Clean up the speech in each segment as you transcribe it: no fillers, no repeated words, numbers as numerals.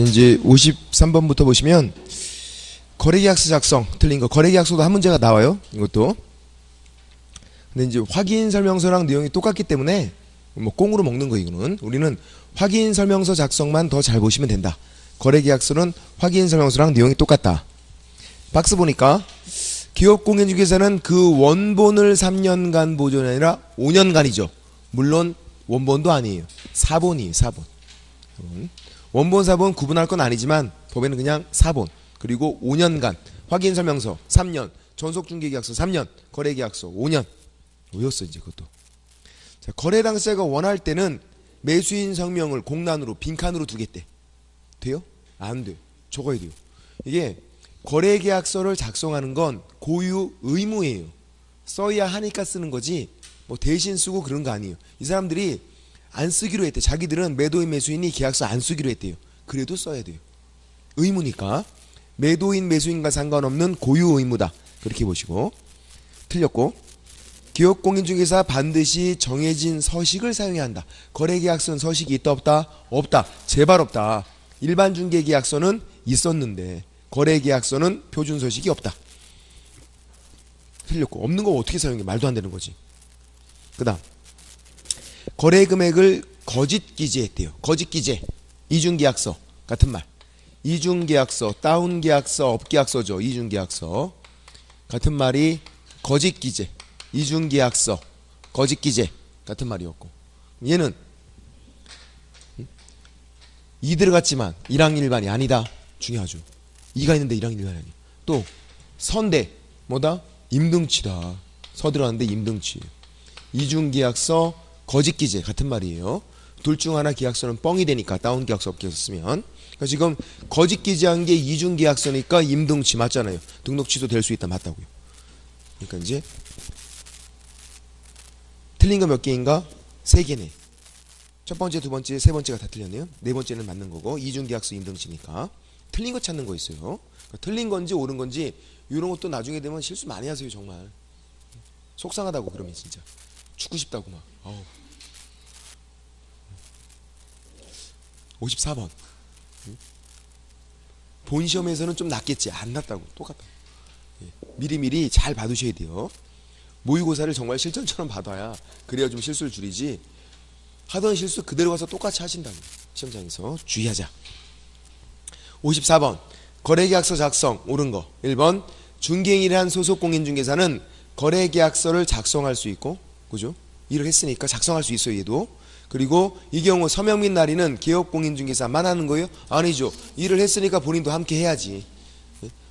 이제 53번부터 보시면 거래계약서 작성 틀린 거. 거래계약서도 한 문제가 나와요. 이것도. 근데 이제 확인 설명서랑 내용이 똑같기 때문에 뭐 꽁으로 먹는 거 이거는. 우리는 확인 설명서 작성만 더 잘 보시면 된다. 거래계약서는 확인 설명서랑 내용이 똑같다. 박스 보니까 기업공인중개사는 그 원본을 3년간 보존이 아니라 5년간이죠. 물론 원본도 아니에요. 사본이에요. 사본. 원본 사본 구분할 건 아니지만 법에는 그냥 사본. 그리고 5년간 확인설명서 3년, 전속중개계약서 3년, 거래계약서 5년. 왜였어 이제 그것도. 자, 거래 당사자가 원할 때는 매수인 성명을 공란으로 빈칸으로 두겠대. 돼요? 안 돼요. 적어야 돼요. 이게 거래계약서를 작성하는 건 고유 의무예요. 써야 하니까 쓰는 거지 뭐 대신 쓰고 그런 거 아니에요. 이 사람들이 안 쓰기로 했대. 자기들은 매도인 매수인이 계약서 안 쓰기로 했대요. 그래도 써야 돼요. 의무니까. 매도인 매수인과 상관없는 고유 의무다. 그렇게 보시고. 틀렸고. 기업공인중개사 반드시 정해진 서식을 사용해야 한다. 거래계약서는 서식이 있다 없다? 없다. 제발 없다. 일반 중개계약서는 있었는데 거래계약서는 표준 서식이 없다. 틀렸고. 없는 거 어떻게 사용해? 말도 안 되는 거지. 그 다음 거래 금액을 거짓 기재했대요. 거짓 기재. 이중계약서 같은 말. 이중계약서, 다운계약서, 업계약서죠. 이중계약서 같은 말이 거짓 기재. 이중계약서, 거짓 기재 같은 말이었고, 얘는 이 들어갔지만 1항 1반이 아니다. 중요하죠. 이가 있는데 1항 1반이 아니야. 또 선대 뭐다? 임등치다. 서 들어갔는데 임등치. 이중계약서, 거짓 기재 같은 말이에요. 둘 중 하나 계약서는 뻥이 되니까 다운계약서, 업계약서 쓰면. 그러니까 지금 거짓 기재한 게 이중계약서니까 임등치 맞잖아요. 등록 취소될 수 있다. 맞다고요. 그러니까 이제 틀린 거 몇 개인가? 3개네. 첫 번째, 두 번째, 세 번째가 다 틀렸네요. 네 번째는 맞는 거고 이중계약서 임등치니까. 틀린 거 찾는 거 있어요. 그러니까 틀린 건지 옳은 건지 이런 것도 나중에 되면 실수 많이 하세요. 정말 속상하다고. 그러면 진짜 죽고 싶다고 막. 54번. 본 시험에서는 좀 낫겠지. 안 낫다고. 똑같다. 미리미리 잘 봐두셔야 돼요. 모의고사를 정말 실전처럼 봐둬야 그래야 좀 실수를 줄이지, 하던 실수 그대로 가서 똑같이 하신다고. 시험장에서 주의하자. 54번 거래계약서 작성. 옳은 거 1번 중개인이란 소속공인중개사는 거래계약서를 작성할 수 있고, 그죠? 일을 했으니까 작성할 수 있어요. 얘도. 그리고 이 경우 서명 및 날인은 기업공인중개사만 하는 거예요? 아니죠. 일을 했으니까 본인도 함께 해야지.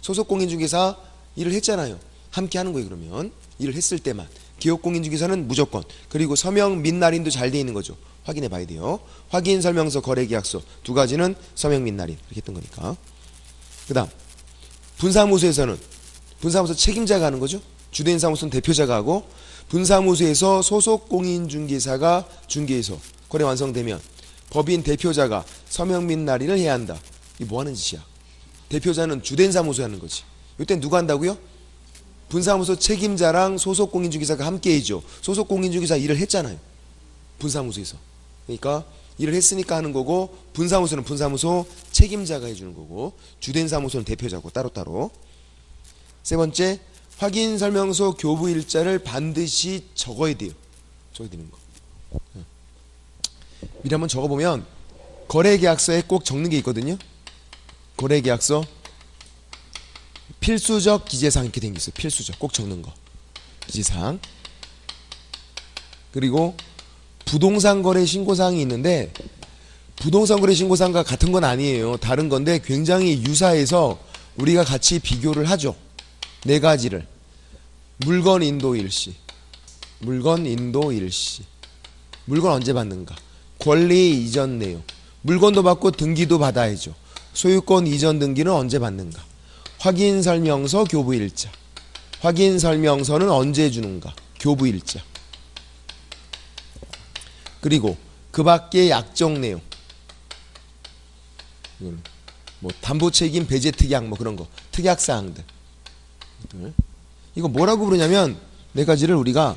소속공인중개사 일을 했잖아요. 함께 하는 거예요. 그러면 일을 했을 때만. 기업공인중개사는 무조건. 그리고 서명 및 날인도 잘 돼 있는 거죠. 확인해 봐야 돼요. 확인설명서, 거래계약서 두 가지는 서명 및 날인 이렇게 했던 거니까. 그 다음 분사무소에서는 분사무소 책임자가 하는 거죠. 주된 사무소는 대표자가 하고, 분사무소에서 소속공인중개사가 중개해서 거래 완성되면 법인 대표자가 서명 및 날인을 해야 한다. 이게 뭐 하는 짓이야? 대표자는 주된 사무소에 하는 거지. 이때 누가 한다고요? 분사무소 책임자랑 소속공인중개사가 함께 해죠. 소속공인중개사 일을 했잖아요. 분사무소에서. 그러니까 일을 했으니까 하는 거고, 분사무소는 분사무소 책임자가 해주는 거고, 주된 사무소는 대표자고 따로따로. 세 번째, 확인설명서 교부일자를 반드시 적어야 돼요. 적어야 되는 거. 미리 한번 적어보면 거래계약서에 꼭 적는 게 있거든요. 거래계약서 필수적 기재사항 이렇게 된 게 있어요. 필수적 꼭 적는 거. 기재사항. 그리고 부동산 거래 신고사항이 있는데, 부동산 거래 신고사항과 같은 건 아니에요. 다른 건데 굉장히 유사해서 우리가 같이 비교를 하죠. 네 가지를. 물건 인도 일시. 물건 인도 일시. 물건 언제 받는가. 권리 이전 내용. 물건도 받고 등기도 받아야죠. 소유권 이전 등기는 언제 받는가. 확인설명서 교부일자. 확인설명서는 언제 주는가. 교부일자. 그리고 그 밖의 약정 내용. 뭐 담보책임 배제 특약 뭐 그런 거. 특약사항들. 이거 뭐라고 부르냐면 네 가지를 우리가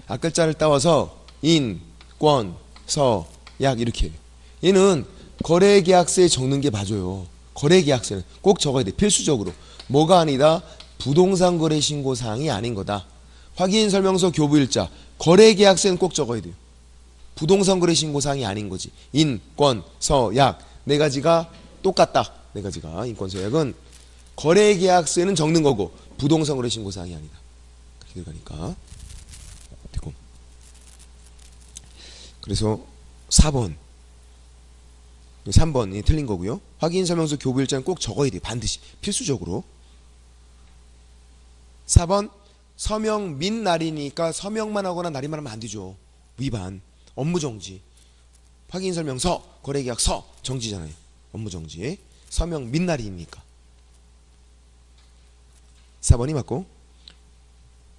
앞글자를 따와서 인, 권, 서, 약 이렇게 해요. 얘는 거래계약서에 적는 게 맞아요. 거래계약서는 꼭 적어야 돼. 필수적으로. 뭐가 아니다? 부동산 거래 신고 사항이 아닌 거다. 확인 설명서 교부일자. 거래계약서는 꼭 적어야 돼요. 부동산 거래 신고 사항이 아닌 거지. 인권, 서약 네 가지가 똑같다. 네 가지가 인권, 서약은 거래계약서에는 적는 거고 부동산 거래 신고 사항이 아니다. 그렇게 들어가니까. 됐고. 그래서 4번 3번이 틀린 거고요. 확인 설명서 교부일자는 꼭 적어야 돼요. 반드시 필수적으로. 4번 서명 및 날이니까 서명만 하거나 날이만 하면 안 되죠. 위반. 업무정지. 확인설명서, 거래계약서 정지잖아요. 업무정지. 서명 및 날이니까. 4번이 맞고.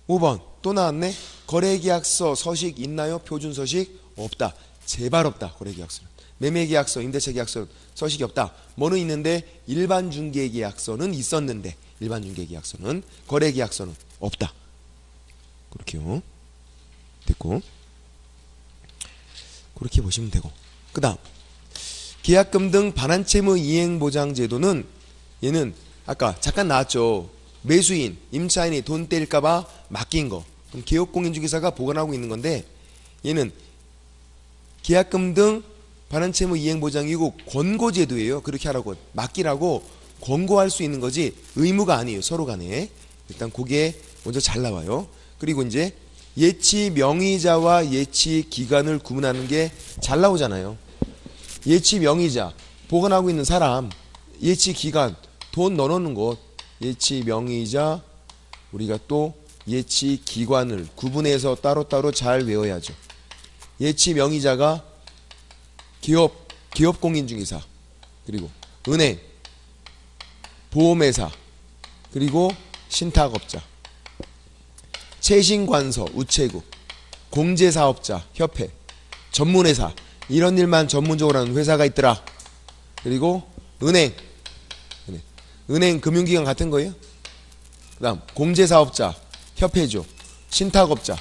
5번 또 나왔네. 거래계약서 서식 있나요? 표준서식 없다. 제발 없다. 거래계약서는. 매매계약서, 임대차계약서 서식이 없다. 뭐는 있는데 일반중개계약서는 있었는데 일반중개계약서는 거래계약서는 없다. 그렇게요. 됐고. 그렇게 보시면 되고. 그 다음 계약금 등 반환채무 이행보장제도는 얘는 아까 잠깐 나왔죠. 매수인, 임차인이 돈 떼일까봐 맡긴 거. 그럼 개업공인중개사가 보관하고 있는 건데 얘는 계약금 등 반환채무 이행보장이고 권고제도예요. 그렇게 하라고 맡기라고 권고할 수 있는 거지 의무가 아니에요. 서로 간에. 일단 그게 먼저 잘 나와요. 그리고 이제 예치 명의자와 예치 기간을 구분하는 게 잘 나오잖아요. 예치 명의자 보관하고 있는 사람, 예치 기간 돈 넣어놓는 곳, 예치 명의자 우리가 또 예치 기관을 구분해서 따로따로 잘 외워야죠. 예치 명의자가 기업공인중개사 그리고 은행, 보험회사 그리고 신탁업자, 최신관서, 우체국, 공제사업자, 협회, 전문회사 이런 일만 전문적으로 하는 회사가 있더라. 그리고 은행 금융기관 같은 거예요. 그 다음 공제사업자, 협회죠. 신탁업자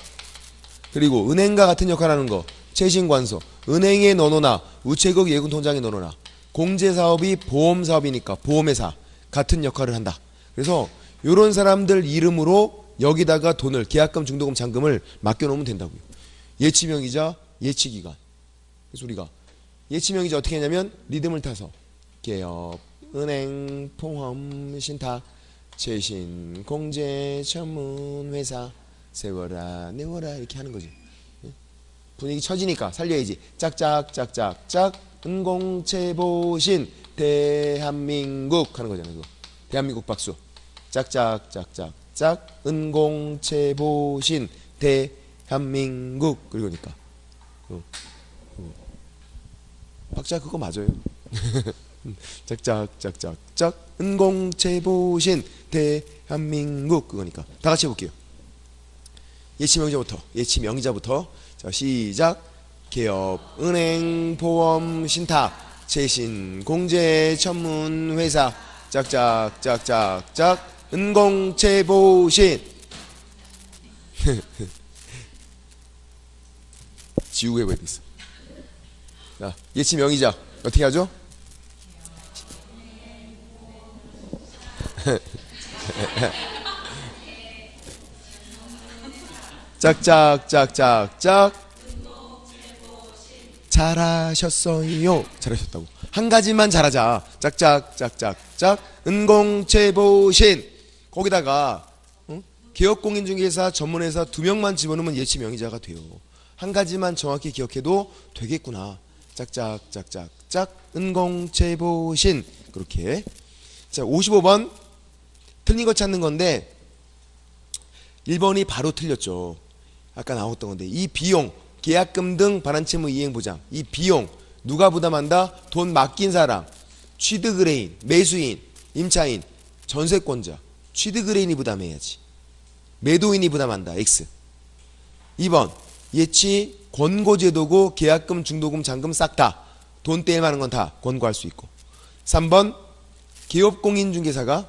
그리고 은행과 같은 역할을 하는 거 최신관서, 은행에 넣어놓나 우체국 예금통장에 넣어놓나 공제사업이 보험사업이니까 보험회사 같은 역할을 한다. 그래서 이런 사람들 이름으로 여기다가 돈을 계약금, 중도금, 잔금을 맡겨놓으면 된다고요. 예치명의자, 예치기간. 그래서 우리가 예치명의자 어떻게 하냐면 리듬을 타서 개업, 은행, 보험, 신탁, 최신, 공제, 전문회사 세워라, 내워라 이렇게 하는 거지. 분위기 처지니까 살려야지. 짝짝짝짝짝 은공채보신 대한민국 하는 거잖아요. 그거. 대한민국 박수. 짝짝짝짝짝 은공채보신 대한민국 그러니까 박자 그거 맞아요. 짝짝짝짝짝 은공채보신 대한민국 그거니까 다 같이 해볼게요. 예치명의자부터 자 시작. 개업, 은행, 보험, 신탁, 최신, 공제, 전문회사 짝짝짝짝짝 은공채보신 지우개 왜 있어? 자 예치명의자 어떻게 하죠? 짝짝짝짝짝 잘하셨어요. 잘하셨다고. 한 가지만 잘하자. 짝짝짝짝짝 은공채보신 거기다가 개업공인중개사 전문회사 2명만 집어넣으면 예치명의자가 돼요. 한 가지만 정확히 기억해도 되겠구나. 짝짝짝짝짝 은공채보신 그렇게. 자 55번 틀린 거 찾는 건데 1번이 바로 틀렸죠. 아까 나왔던 건데 이 비용 계약금 등 반환채무 이행보장 이 비용 누가 부담한다? 돈 맡긴 사람 취득의뢰인, 매수인, 임차인, 전세권자 취득의뢰인이 부담해야지. 매도인이 부담한다. X. 2번 예치 권고제도고 계약금, 중도금, 잔금 싹 다 돈 떼일 만한 건 다 권고할 수 있고. 3번 기업공인중개사가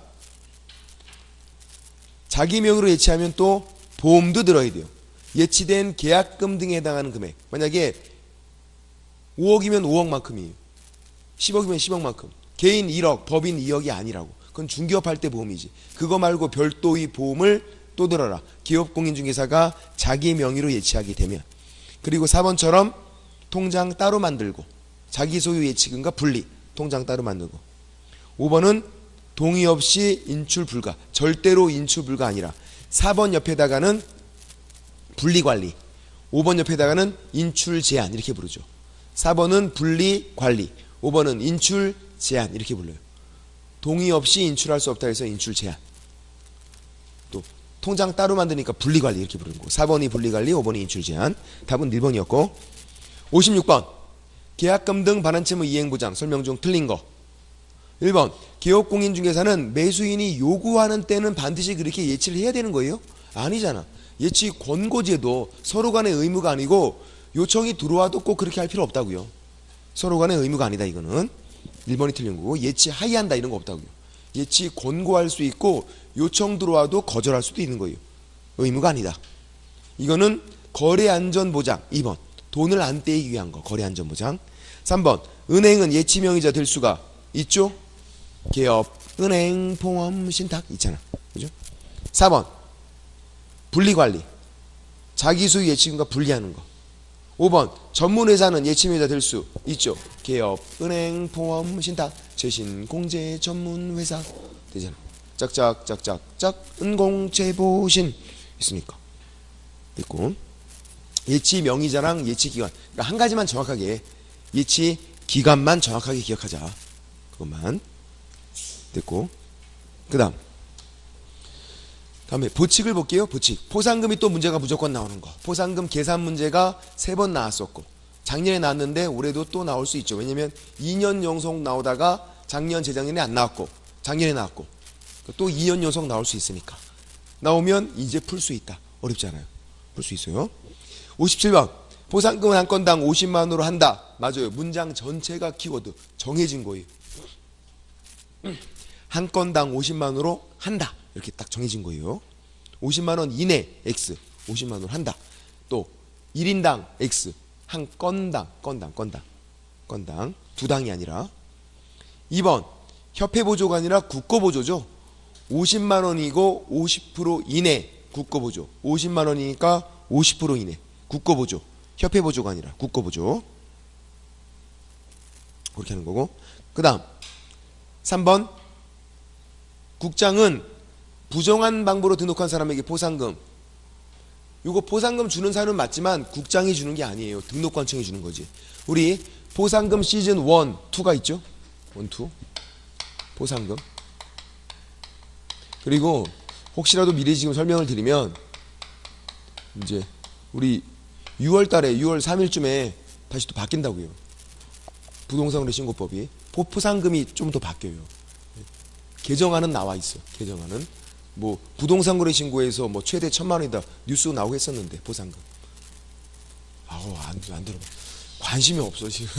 자기 명의로 예치하면 또 보험도 들어야 돼요. 예치된 계약금 등에 해당하는 금액 만약에 5억이면 5억만큼이에요. 10억이면 10억만큼. 개인 1억, 법인 2억이 아니라고. 그건 중개업 할 때 보험이지. 그거 말고 별도의 보험을 또 들어라. 기업공인중개사가 자기 명의로 예치하게 되면. 그리고 4번처럼 통장 따로 만들고 자기 소유 예치금과 분리 통장 따로 만들고. 5번은 동의 없이 인출 불가. 절대로 인출 불가 아니라 4번 옆에다가는 분리관리, 5번 옆에다가는 인출 제한 이렇게 부르죠. 4번은 분리관리, 5번은 인출 제한 이렇게 불러요. 동의 없이 인출할 수 없다 해서 인출 제한. 또 통장 따로 만드니까 분리관리 이렇게 부르는 거고. 4번이 분리관리, 5번이 인출 제한. 답은 1번이었고 56번 계약금 등 반환채무 이행보장 설명 중 틀린 거. 1번 기업공인중개사는 매수인이 요구하는 때는 반드시 그렇게 예치를 해야 되는 거예요? 아니잖아. 예치 권고제도 서로 간의 의무가 아니고 요청이 들어와도 꼭 그렇게 할 필요 없다고요. 서로 간의 의무가 아니다 이거는. 1번이 틀린 거고 예치 하이한다 이런 거 없다고요. 예치 권고할 수 있고 요청 들어와도 거절할 수도 있는 거예요. 의무가 아니다. 이거는 거래안전보장. 2번 돈을 안 떼기 위한 거 거래안전보장. 3번 은행은 예치명의자 될 수가 있죠. 개업, 은행, 보험, 신탁 있잖아. 그죠? 4번 분리관리 자기 소유 예치금과 분리하는 거. 5번 전문회사는 예치명의자 될 수 있죠. 개업, 은행, 보험, 신탁, 재신, 공제, 전문회사 되잖아. 짝짝짝짝짝 은공제보신 있으니까 됐고. 예치명의자랑 예치기간 그러니까 한 가지만 정확하게 예치기간만 정확하게 기억하자. 그것만 됐고. 그 다음에 보칙을 볼게요. 보칙. 포상금이 또 문제가 무조건 나오는 거. 포상금 계산 문제가 3번 나왔었고 작년에 나왔는데 올해도 또 나올 수 있죠. 왜냐면 2년 연속 나오다가 작년 재작년에 안 나왔고 작년에 나왔고 또 2년 연속 나올 수 있으니까 나오면 이제 풀 수 있다. 어렵지 않아요. 풀 수 있어요. 57번 포상금은 한 건당 50만원으로 한다. 맞아요. 문장 전체가 키워드 정해진 거예요. 한 건당 50만원으로 한다. 이렇게 딱 정해진 거예요. 50만원 이내 X 50만원 한다. 또 1인당 X 한 건당 두 당이 아니라. 2번 협회보조가 아니라 국고보조죠. 50만원이고 50% 이내 국고보조. 50만원이니까 50% 이내 국고보조. 협회보조가 아니라 국고보조. 그렇게 하는 거고. 그 다음 3번 국장은 부정한 방법으로 등록한 사람에게 포상금. 이거 포상금 주는 사람은 맞지만 국장이 주는 게 아니에요. 등록관청이 주는 거지. 우리 포상금 시즌 1, 2가 있죠. 1, 2 포상금. 그리고 혹시라도 미리 지금 설명을 드리면 이제 우리 6월 달에 6월 3일쯤에 다시 또 바뀐다고요. 부동산거래 신고법이 포상금이 좀 더 바뀌어요. 개정안은 나와 있어. 개정안은 뭐 부동산거래 신고에서 뭐 최대 1,000만원이다 뉴스 나오고 했었는데 포상금. 아우 안 들어봐. 관심이 없어 지금.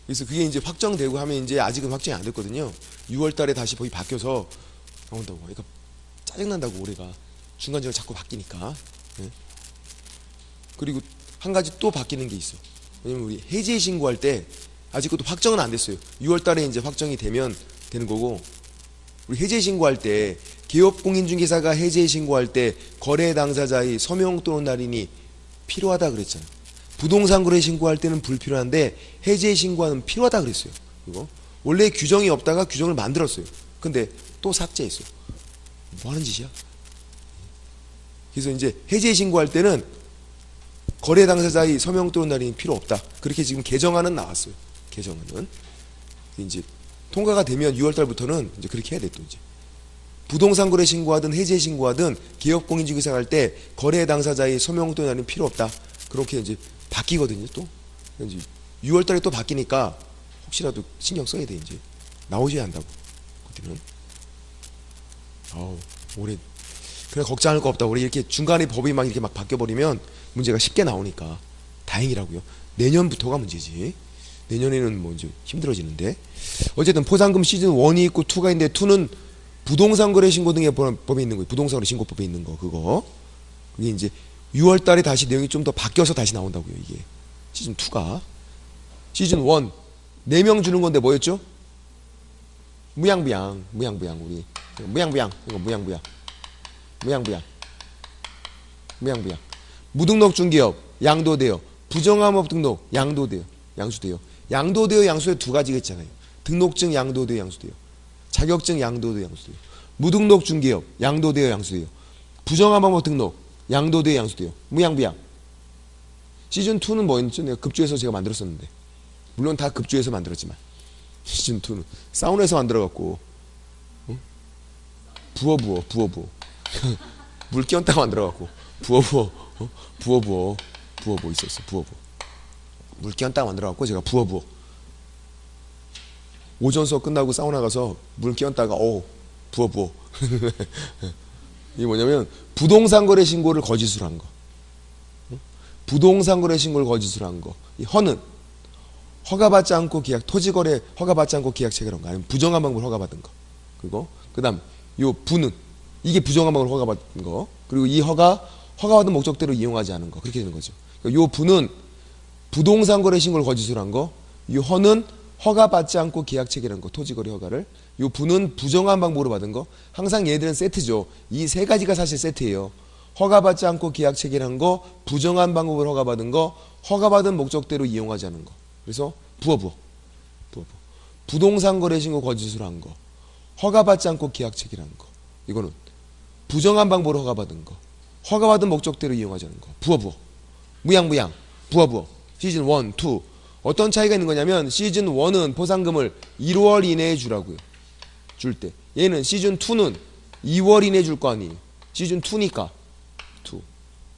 그래서 그게 이제 확정되고 하면 이제 아직은 확정이 안 됐거든요. 6월 달에 다시 법이 바뀌어서 나온다고. 그러니까 짜증난다고 올해가 중간중간 자꾸 바뀌니까. 네. 그리고 한 가지 또 바뀌는 게 있어. 왜냐면 우리 해지 신고할 때 아직 그것도 확정은 안 됐어요. 6월 달에 이제 확정이 되면 되는 거고. 우리 해지 신고할 때 기업공인중개사가 해지 신고할 때 거래 당사자의 서명 또는 날인이 필요하다 그랬잖아. 부동산 거래 신고할 때는 불필요한데 해지 신고하는 필요하다 그랬어요. 이거 원래 규정이 없다가 규정을 만들었어요. 근데 또 삭제했어요. 뭐 하는 짓이야? 그래서 이제 해지 신고할 때는 거래 당사자의 서명 또는 날인이 필요 없다. 그렇게 지금 개정안은 나왔어요. 개정안은 이제 통과가 되면 6월 달부터는 이제 그렇게 해야 돼. 또 이제 부동산 거래 신고하든 해지 신고하든 기업공인중개사 할 때 거래 당사자의 서명 또는 날인 필요 없다. 그렇게 이제 바뀌거든요. 또 이제 6월 달에 또 바뀌니까 혹시라도 신경 써야 돼. 이제 나오셔야 한다고. 그때는 올해 그냥 걱정할 거 없다. 우리 이렇게 중간에 법이 막 이렇게 막 바뀌어버리면 문제가 쉽게 나오니까 다행이라고요. 내년부터가 문제지. 내년에는 뭐 이제 힘들어지는데. 어쨌든 포상금 시즌 1이 있고 2가 있는데 2는 부동산 거래 신고 등의 법에 있는 거예요. 부동산 거래 신고법에 있는 거 그거. 그게 이제 6월 달에 다시 내용이 좀 더 바뀌어서 다시 나온다고요. 이게 시즌 2가. 시즌 1 4명 주는 건데 뭐였죠? 무양부양 우리 무양부양 이거 무양부양 무등록 중개업 양도되어 부정함업 등록 양도되어 양수되어 두 가지가 있잖아요. 등록증 양도되어 양수되어 자격증 양도되어 양수되어 무등록 중개업 양도되어 양수되어 부정함업 등록 양도되어 양수되어 무양부양. 시즌2는 뭐였죠? 내가 급조해서 제가 만들었었는데 물론 다 급조해서 만들었지만 시즌2는 사우나에서 만들어갖고 부어 물 끼얹다가 만들어갖고 부어 있었어. 물 끼얹다가 만들어갖고 제가 부어 오전 수업 끝나고 사우나 가서 물 끼얹다가 부어 이게 뭐냐면 부동산 거래 신고를 거짓으로 한 거. 부동산 거래 신고를 거짓으로 한 거. 이 허는 허가받지 않고 계약, 토지 거래 허가받지 않고 계약 체결한 거, 아니면 부정한 방법으로 허가받은 거. 그리고 그다음 요 부는 이게 부정한 방법으로 허가받은 거. 그리고 이 허가받은 목적대로 이용하지 않은 거. 그렇게 되는 거죠. 그러니까 요 부는 부동산 거래 신고를 거짓으로 한 거. 요 허는 허가받지 않고 계약 체결한 거, 토지 거래 허가를. 요 부는 부정한 방법으로 받은 거. 항상 얘들은 세트죠. 이 세 가지가 사실 세트예요. 허가받지 않고 계약 체결한 거, 부정한 방법으로 허가받은 거, 허가받은 목적대로 이용하지 않은 거. 그래서 부어. 부동산 거래 신고 거짓으로 한 거, 허가받지 않고 계약 체결한 거. 이거는 부정한 방법으로 허가받은 거, 허가받은 목적대로 이용하지 않은 거. 부어. 무양. 부어. 시즌 1, 2. 어떤 차이가 있는 거냐면 시즌 1은 보상금을 1월 이내에 주라고요. 줄 때. 얘는 시즌 2는 2월 이내에 줄 거 아니에요. 시즌 2니까 2.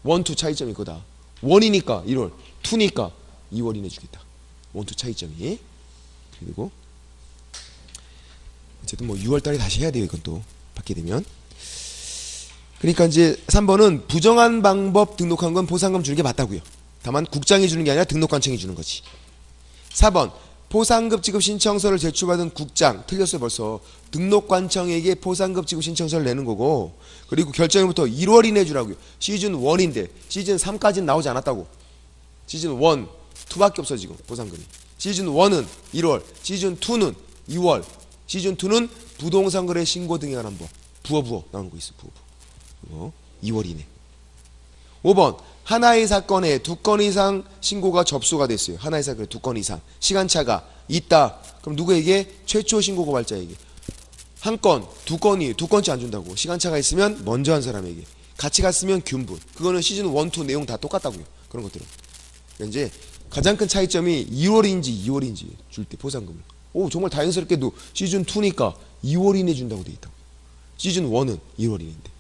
1, 2 차이점이 그거다. 1이니까 1월, 2니까 2월 이내에 주겠다. 1, 2 차이점이. 그리고 어쨌든 뭐 6월 달에 다시 해야 돼요. 이건 또 받게 되면. 그러니까 이제 3번은 부정한 방법 등록한 건 보상금 주는 게 맞다고요. 다만 국장이 주는 게 아니라 등록관청이 주는 거지. 4번 포상급 지급 신청서를 제출받은 국장. 틀렸어요 벌써. 등록관청에게 포상급 지급 신청서를 내는 거고, 그리고 결정일부터 1월 이내 주라고요. 시즌 1인데 시즌 3까지는 나오지 않았다고. 시즌 1, 2밖에 없어 지금 보상금이. 시즌 1은 1월, 시즌 2는 2월, 시즌 2는 부동산 거래 신고 등에 관한 법. 부어 나오는 거 있어. 부어. 2월 이내. 5번 하나의 사건에 2건 이상 신고가 접수가 됐어요. 하나의 사건에 2건 이상 시간차가 있다. 그럼 누구에게? 최초 신고 고발자에게. 한 건, 2건째 안 준다고. 시간차가 있으면 먼저 한 사람에게. 같이 갔으면 균분. 그거는 시즌 1, 2 내용 다 똑같다고요. 그런 것들은. 그러니까 이제 가장 큰 차이점이 2월인지 줄 때 보상금을. 정말 다행스럽게도 시즌 2니까 2월 이내 준다고 돼 있다고. 시즌 1은 2월 이내인데.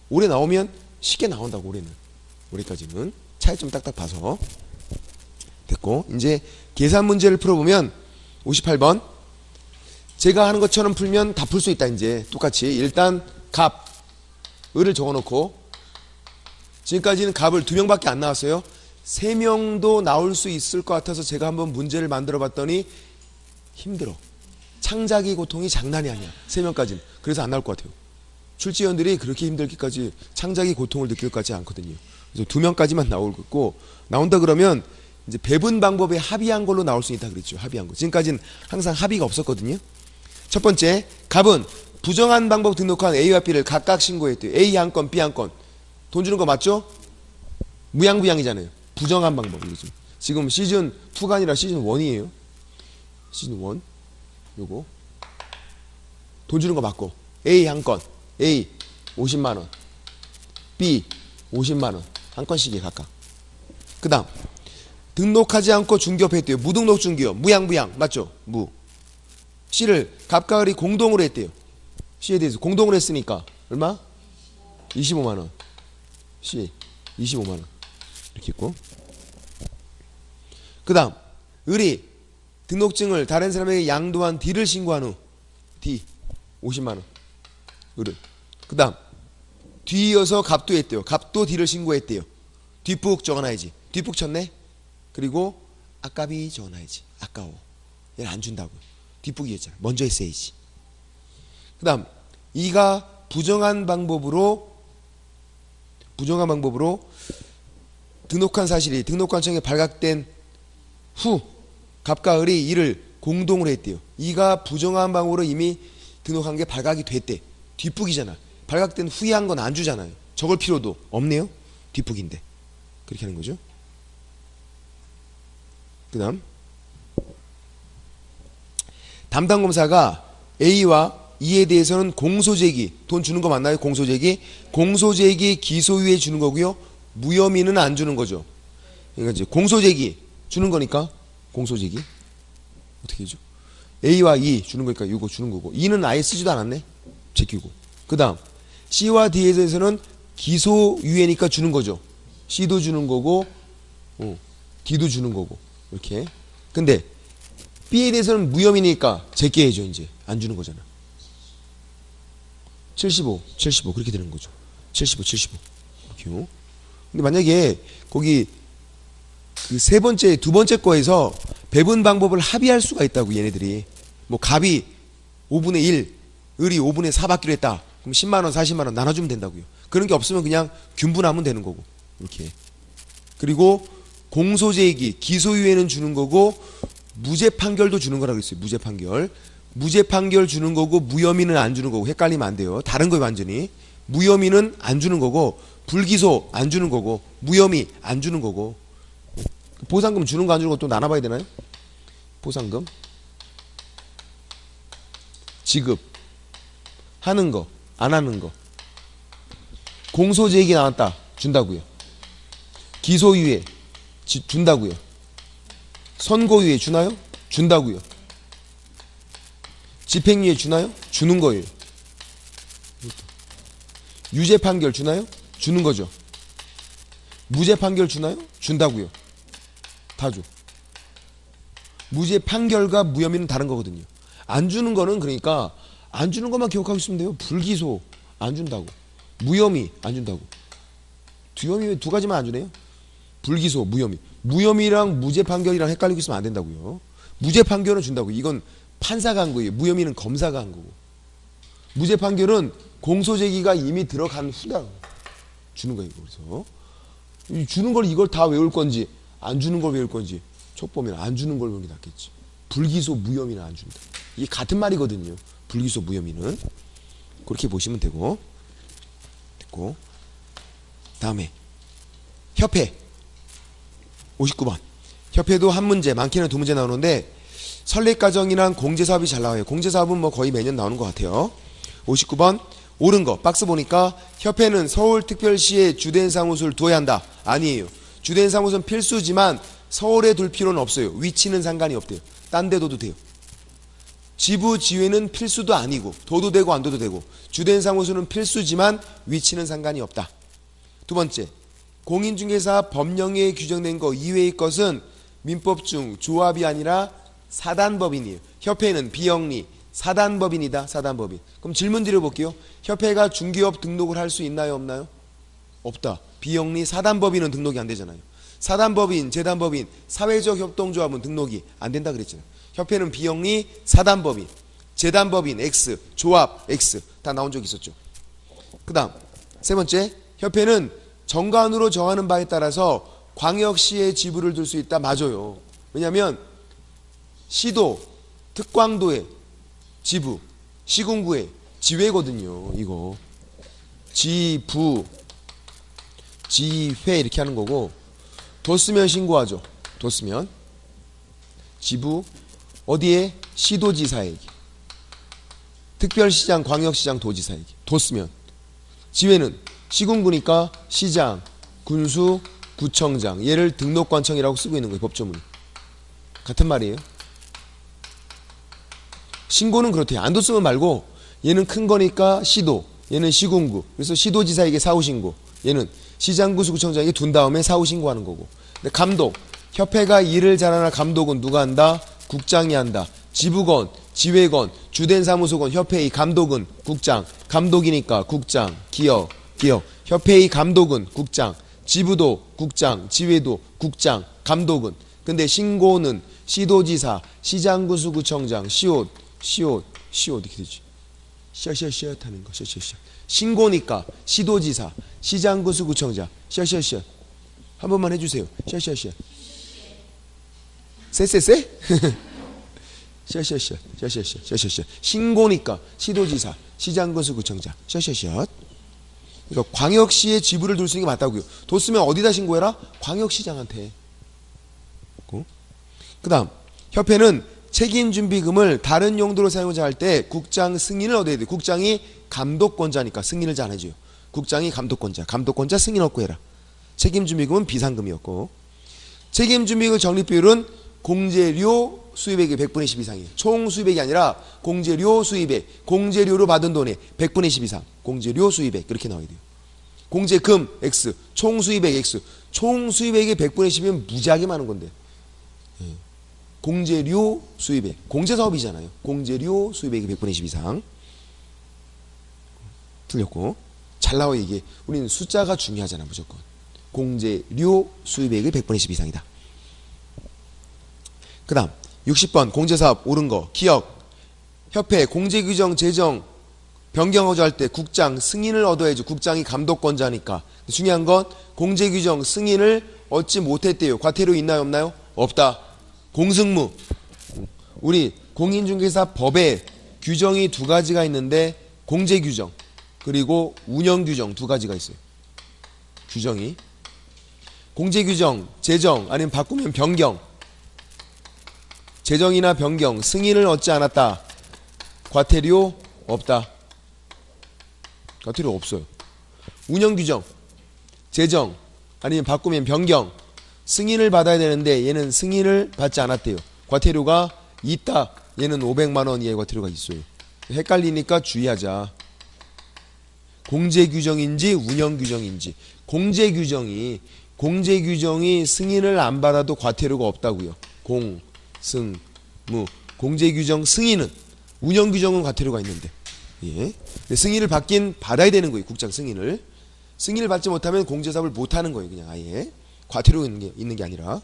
올해 나오면 쉽게 나온다고. 올해까지는 차이점 딱딱 봐서 됐고, 이제 계산 문제를 풀어보면 58번 제가 하는 것처럼 풀면 다 풀 수 있다. 이제 똑같이 일단 값 을을 적어놓고, 지금까지는 값을 2명밖에 안 나왔어요. 3명도 나올 수 있을 것 같아서 제가 한번 문제를 만들어 봤더니 힘들어. 창작의 고통이 장난이 아니야. 3명까지는. 그래서 안 나올 것 같아요. 출제위원들이 그렇게 힘들기까지 창작의 고통을 느낄 것 같지 않거든요. 그래서 2명까지만 나오고, 나온다 그러면 이제 배분 방법에 합의한 걸로 나올 수 있다 그랬죠. 합의한 거. 지금까지는 항상 합의가 없었거든요. 첫 번째, 갑은 부정한 방법 등록한 A와 B를 각각 신고했대요. A 한 건, B 한 건. 돈 주는 거 맞죠? 무양부양이잖아요. 부정한 방법. 지금 시즌 2가 아니라 시즌 1이에요. 시즌 1. 요거. 돈 주는 거 맞고. A 한 건. A 50만원. B 50만원. 한 건씩이 각각. 그 다음 등록하지 않고 중개업했대요. 무등록 중개업. 무양부양. 맞죠? 무. C를 갑과 을이 공동으로 했대요. C에 대해서 공동으로 했으니까 얼마? 25만원. C 25만원. 이렇게 있고, 그 다음 을이 등록증을 다른 사람에게 양도한 D를 신고한 후 D 50만원. 을은. 그 다음 뒤이어서 갑도 했대요. 갑도 D를 신고했대요. 뒷북 적어놔야지. 뒷북 쳤네. 그리고 아깝이 적어놔야지. 아까워. 얘는 안 준다고. 뒷북이 했잖아. 먼저 했어야지. 그 다음 이가 부정한 방법으로 등록한 사실이 등록관청에 발각된 후 갑과 을이 이를 공동으로 했대요. 이가 부정한 방법으로 이미 등록한 게 발각이 됐대. 뒷북이잖아. 발각된 후에 한 건 안 주잖아요. 적을 필요도 없네요. 뒷북인데. 그렇게 하는 거죠. 그 다음 담당 검사가 A와 E에 대해서는 공소제기, 돈 주는 거 맞나요? 공소제기 기소유예 주는 거고요. 무혐의는 안 주는 거죠. 그러니까 이제 공소제기 주는 거니까 공소제기 어떻게 해줘? A와 E 주는 거니까 이거 주는 거고, E는 아예 쓰지도 않았네. 제끼고. 그 다음 C와 D에 대해서는 기소유예니까 주는 거죠. C도 주는 거고 D도 주는 거고 이렇게. 근데 B에 대해서는 무혐의니까 제껴야죠. 이제 안 주는 거잖아. 75 그렇게 되는 거죠. 75 이렇게요. 근데 만약에 거기 그 두 번째 거에서 배분 방법을 합의할 수가 있다고, 얘네들이. 뭐 갑이 5분의 1, 을이 5분의 4 받기로 했다. 그럼 10만 원, 40만 원 나눠주면 된다고요. 그런 게 없으면 그냥 균분하면 되는 거고. 이렇게. 그리고 공소제기, 기소유예는 주는 거고 무죄 판결도 주는 거라고 했어요. 무죄 판결 주는 거고 무혐의는 안 주는 거고. 헷갈리면 안 돼요. 다른 거예요, 완전히. 무혐의는 안 주는 거고 불기소 안 주는 거고 무혐의 안 주는 거고. 보상금 주는 거 안 주는 거 또 나눠봐야 되나요? 보상금 지급 하는 거 안 하는 거. 공소제기 나왔다 준다고요. 기소유예 준다고요. 선고유예 주나요? 준다고요. 집행유예 주나요? 주는 거예요. 유죄 판결 주나요? 주는 거죠. 무죄 판결 주나요? 준다고요. 다 줘. 무죄 판결과 무혐의는 다른 거거든요. 안 주는 거는, 그러니까 안 주는 것만 기억하고 있으면 돼요. 불기소 안 준다고, 무혐의 안 준다고. 두 가지만 안 주네요. 불기소, 무혐의랑 무죄 판결이랑 헷갈리고 있으면 안 된다고요. 무죄 판결은 준다고. 이건 판사가 한 거예요. 무혐의는 검사가 한 거고. 무죄 판결은 공소제기가 이미 들어간 후다 주는 거예요. 그래서 주는 걸 이걸 다 외울 건지 안 주는 걸 외울 건지 촉보면 안 주는 걸 외우는 게 낫겠지. 불기소, 무혐의는 안 준다. 이게 같은 말이거든요. 불기소, 무혐의는. 그렇게 보시면 되고. 됐고. 다음에 협회 59번. 협회도 한 문제, 많게는 두 문제 나오는데 설립가정이랑 공제사업이 잘 나와요. 공제사업은 뭐 거의 매년 나오는 것 같아요. 59번 옳은 거. 박스 보니까 협회는 서울특별시에 주된 사무소를 두어야 한다. 아니에요. 주된 사무소는 필수지만 서울에 둘 필요는 없어요. 위치는 상관이 없대요. 딴 데 둬도 돼요. 지부 지회는 필수도 아니고 둬도 되고 안 둬도 되고, 주된 사무소는 필수지만 위치는 상관이 없다. 두 번째, 공인중개사 법령에 규정된 거 이외의 것은 민법 중 조합이 아니라 사단법인이에요. 협회는 비영리 사단법인이다. 사단법인. 그럼 질문 드려볼게요. 협회가 중개업 등록을 할 수 있나요? 없나요? 없다. 비영리 사단법인은 등록이 안 되잖아요. 사단법인, 재단법인, 사회적 협동조합은 등록이 안 된다 그랬잖아요. 협회는 비영리 사단법인, 재단법인 X, 조합 X 다 나온 적 있었죠. 그 다음 세 번째, 협회는 정관으로 정하는 바에 따라서 광역시의 지부를 둘 수 있다. 맞아요. 왜냐하면 시도, 특광도의 지부, 시군구의 지회거든요. 이거 지부, 지회 이렇게 하는 거고, 뒀으면 신고하죠. 뒀으면 지부 어디에? 시도지사에게, 특별시장, 광역시장, 도지사에게 뒀으면. 지회는 시군구니까 시장, 군수, 구청장, 얘를 등록관청이라고 쓰고 있는 거예요. 법조문이. 같은 말이에요. 신고는 그렇대요. 안 뒀으면 말고, 얘는 큰 거니까 시도, 얘는 시군구, 그래서 시도지사에게 사후신고, 얘는 시장, 군수, 구청장에게 둔 다음에 사후신고하는 거고. 근데 감독, 협회가 일을 잘하나 감독은 누가 한다? 국장이 한다. 지부건, 지회건, 주된 사무소건, 협회의 감독은 국장, 감독이니까 국장, 기억. 협회의 감독은 국장, 지부도 국장, 지회도 국장, 감독은. 근데 신고는 시도지사, 시장, 군수, 구청장, 시옷 이렇게 되지. 셔 하는 거. 셔. 신고니까 시도지사, 시장, 군수, 구청장, 셔. 한 번만 해주세요. 셔. 쎄? 셔셔셔. 신고니까 시도지사, 시장군수구청장, 셔셔셔. 그러니까 광역시에 지부를 둘 수 있는 게 맞다고요. 뒀으면 어디다 신고해라? 광역시장한테. 그 다음, 협회는 책임준비금을 다른 용도로 사용자 할 때 국장 승인을 얻어야 돼요. 국장이 감독권자니까 승인을 잘 안 해줘요. 국장이 감독권자 승인 얻고 해라. 책임준비금은 비상금이었고, 책임준비금 적립비율은 공제료 수입액의 100분의 10 이상이에요. 총 수입액이 아니라 공제료 수입액, 공제료로 받은 돈의 100분의 10 이상, 공제료 수입액 그렇게 나와야 돼요. 공제금 X, 총 수입액 X, 총 수입액의 100분의 10이면 무지하게 많은 건데, 공제료 수입액, 공제사업이잖아요. 공제료 수입액의 100분의 10 이상. 틀렸고, 잘 나와요 이게. 우리는 숫자가 중요하잖아 무조건. 공제료 수입액의 100분의 10 이상이다. 그 다음 60번 공제사업 옳은 거. 기억, 협회 공제규정 제정 변경하자 할 때 국장 승인을 얻어야죠. 국장이 감독권자니까. 중요한 건 공제규정 승인을 얻지 못했대요. 과태료 있나요 없나요? 없다. 공승무, 우리 공인중개사 법에 규정이 두 가지가 있는데 공제규정 그리고 운영규정 두 가지가 있어요. 규정이 공제규정 제정 아니면 바꾸면 변경, 제정이나 변경 승인을 얻지 않았다. 과태료 없다. 과태료 없어요. 운영규정 제정 아니면 바꾸면 변경 승인을 받아야 되는데 얘는 승인을 받지 않았대요. 과태료가 있다. 얘는 500만원 이하의 과태료가 있어요. 헷갈리니까 주의하자. 공제규정인지 운영규정인지. 공제규정이 승인을 안 받아도 과태료가 없다고요. 공제규정 승인은, 운영규정은 과태료가 있는데, 예. 승인을 받긴 받아야 되는 거예요. 국장 승인을 받지 못하면 공제사업을 못하는 거예요. 그냥 아예 과태료가 있는 게 아니라.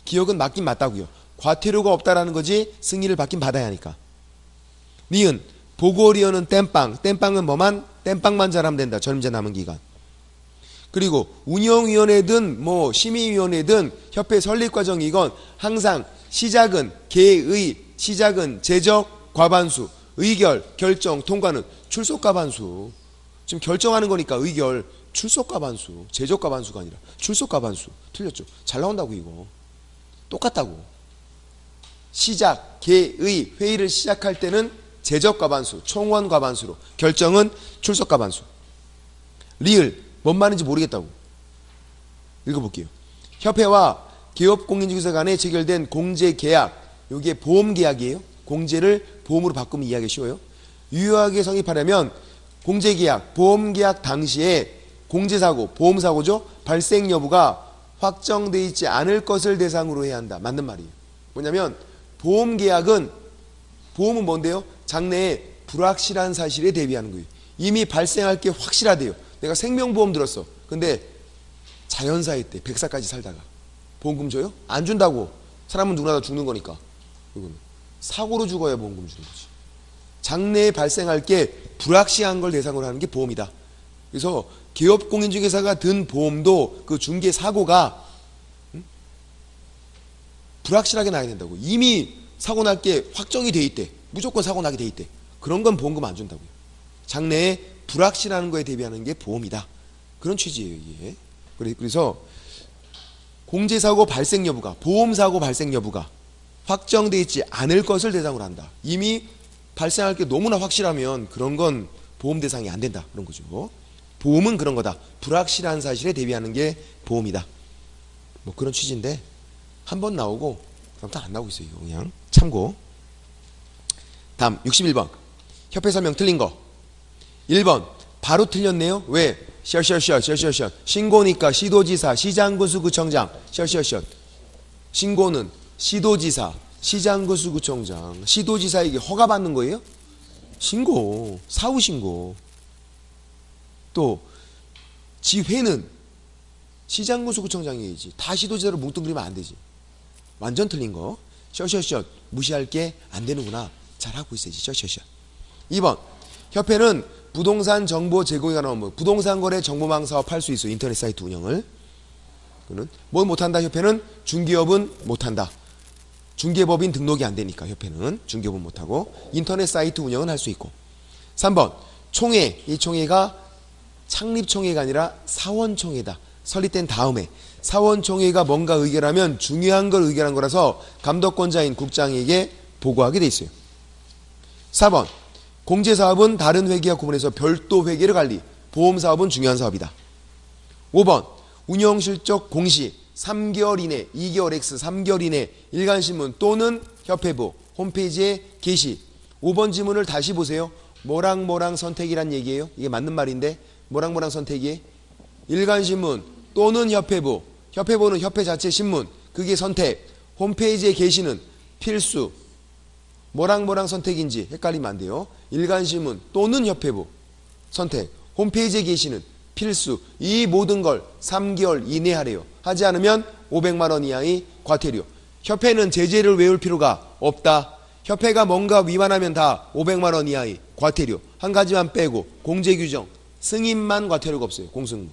기억은 맞긴 맞다고요. 과태료가 없다라는 거지 승인을 받긴 받아야 하니까. 니은 보궐위원은 땜빵은 뭐만? 땜빵만 잘하면 된다. 전임자 남은 기간. 그리고 운영위원회든 뭐 심의위원회든 협회 설립 과정이건 항상 시작은 개의, 시작은 제적 과반수, 의결, 결정, 통과는 출석 과반수. 지금 결정하는 거니까 의결, 출석 과반수, 제적 과반수가 아니라 출석 과반수. 틀렸죠? 잘 나온다고 이거. 똑같다고. 시작, 개의, 회의를 시작할 때는 제적 과반수, 총원 과반수로, 결정은 출석 과반수. 리을, 뭔 말인지 모르겠다고. 읽어볼게요. 협회와 기업공인중개사 간에 체결된 공제계약, 여기에 보험계약이에요. 공제를 보험으로 바꾸면 이해하기 쉬워요. 유효하게 성립하려면 공제계약, 보험계약 당시에 공제사고, 보험사고죠. 발생 여부가 확정되어 있지 않을 것을 대상으로 해야 한다. 맞는 말이에요. 뭐냐면 보험계약은, 보험은 뭔데요? 장래에 불확실한 사실에 대비하는 거예요. 이미 발생할 게 확실하대요. 내가 생명보험 들었어. 근데 자연사에 때 100살까지 살다가 보험금 줘요? 안 준다고. 사람은 누구나 다 죽는 거니까. 이거는 사고로 죽어야 보험금 주는 거지. 장래에 발생할 게 불확실한 걸 대상으로 하는 게 보험이다. 그래서 기업공인중개사가 든 보험도 그 중개 사고가 불확실하게 나야 된다고. 이미 사고 날 게 확정이 돼 있대. 무조건 사고 나게 돼 있대. 그런 건 보험금 안 준다고요. 장래에 불확실한 거에 대비하는 게 보험이다. 그런 취지예요, 이게. 그래서 공제사고 발생 여부가, 보험사고 발생 여부가 확정돼 있지 않을 것을 대상으로 한다. 이미 발생할 게 너무나 확실하면 그런 건 보험 대상이 안 된다. 그런 거죠. 보험은 그런 거다. 불확실한 사실에 대비하는 게 보험이다. 뭐 그런 취지인데 한 번 나오고 그다음부터 안 나오고 있어요. 이거 그냥 참고. 다음 61번. 협회 설명 틀린 거. 1번 바로 틀렸네요. 왜? 셔셔셔 신고니까 시도지사, 시장군수구청장. 셔셔셔. 신고는 시도지사, 시장군수구청장. 시도지사에게 허가받는 거예요? 신고, 사후신고. 또 지회는 시장군수구청장이지. 다 시도지사로 뭉뚱그리면 안 되지. 완전 틀린 거. 셔셔셔. 무시할 게 안 되는구나. 잘하고 있어야지. 셔셔셔. 2번 협회는 부동산 정보 제공에 관한 업무, 부동산 거래 정보망 사업 할 수 있어요. 인터넷 사이트 운영을. 그는 뭘 못한다? 협회는 중개업은 못한다. 중개법인 등록이 안 되니까 협회는 중개법 못하고 인터넷 사이트 운영은 할 수 있고. 3번 총회. 이 총회가 창립총회가 아니라 사원총회다. 설립된 다음에 사원총회가 뭔가 의결하면 중요한 걸 의결한 거라서 감독권자인 국장에게 보고하게 돼 있어요. 4번 공제사업은 다른 회계와 구분해서 별도 회계를 관리. 보험사업은 중요한 사업이다. 5번 운영실적 공시 3개월 이내 2개월 X 3개월 이내 일간신문 또는 협회부 홈페이지에 게시. 5번 지문을 다시 보세요. 뭐랑 선택이란 얘기예요. 이게 맞는 말인데 뭐랑 선택이 일간신문 또는 협회부. 협회부는 협회 자체 신문. 그게 선택. 홈페이지에 게시는 필수. 뭐랑 선택인지 헷갈리면 안 돼요. 일간신문 또는 협회부 선택. 홈페이지에 게시는 필수. 이 모든 걸 3개월 이내 하래요. 하지 않으면 500만 원 이하의 과태료. 협회는 제재를 외울 필요가 없다. 협회가 뭔가 위반하면 다 500만 원 이하의 과태료. 한 가지만 빼고 공제규정 승인만 과태료가 없어요. 공승무.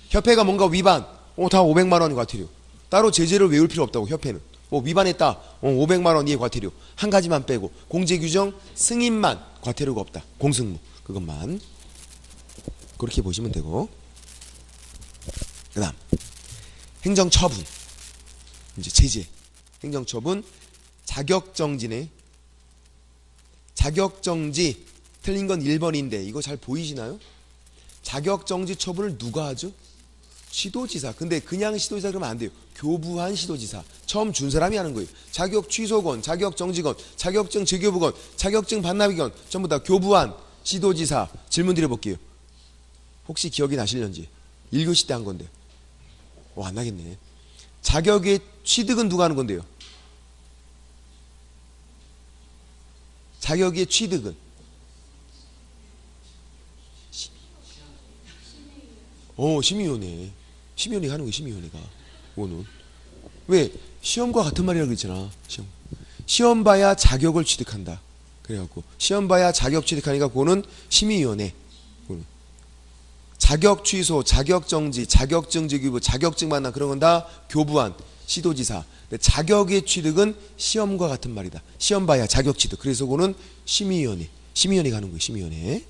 협회가 뭔가 위반 다 500만 원 과태료. 따로 제재를 외울 필요 없다고. 협회는 위반했다 500만 원 이하의 과태료. 한 가지만 빼고 공제규정 승인만 과태료가 없다. 공승무. 그것만 그렇게 보시면 되고. 그 다음 행정처분. 이제 제재. 행정처분. 자격정지네. 자격정지 틀린 건 1번인데 이거 잘 보이시나요? 자격정지 처분을 누가 하죠? 시도지사. 근데 그냥 시도지사 그러면 안 돼요. 교부한 시도지사. 처음 준 사람이 하는 거예요. 자격 취소건, 자격정지건, 자격증 재교부건, 자격증 반납이건 전부 다 교부한 시도지사. 질문 드려볼게요. 혹시 기억이 나실런지. 1교시 때 한 건데. 안 나겠네. 자격의 취득은 누가 하는 건데요? 자격의 취득은 심의위원회. 심의위원회가 하는 거예요. 심의위원회가. 오는 왜 시험과 같은 말이라고 그랬잖아. 시험 봐야 자격을 취득한다. 그래갖고 시험 봐야 자격 취득하니까 그거는 심의위원회. 자격 취소, 자격 정지, 자격증 재교부, 자격증 반납 그런 건 다 교부한 시도지사. 자격의 취득은 시험과 같은 말이다. 시험 봐야 자격 취득. 그래서 그거는 심의위원회. 심의위원회가 하는 거예요. 심의위원회.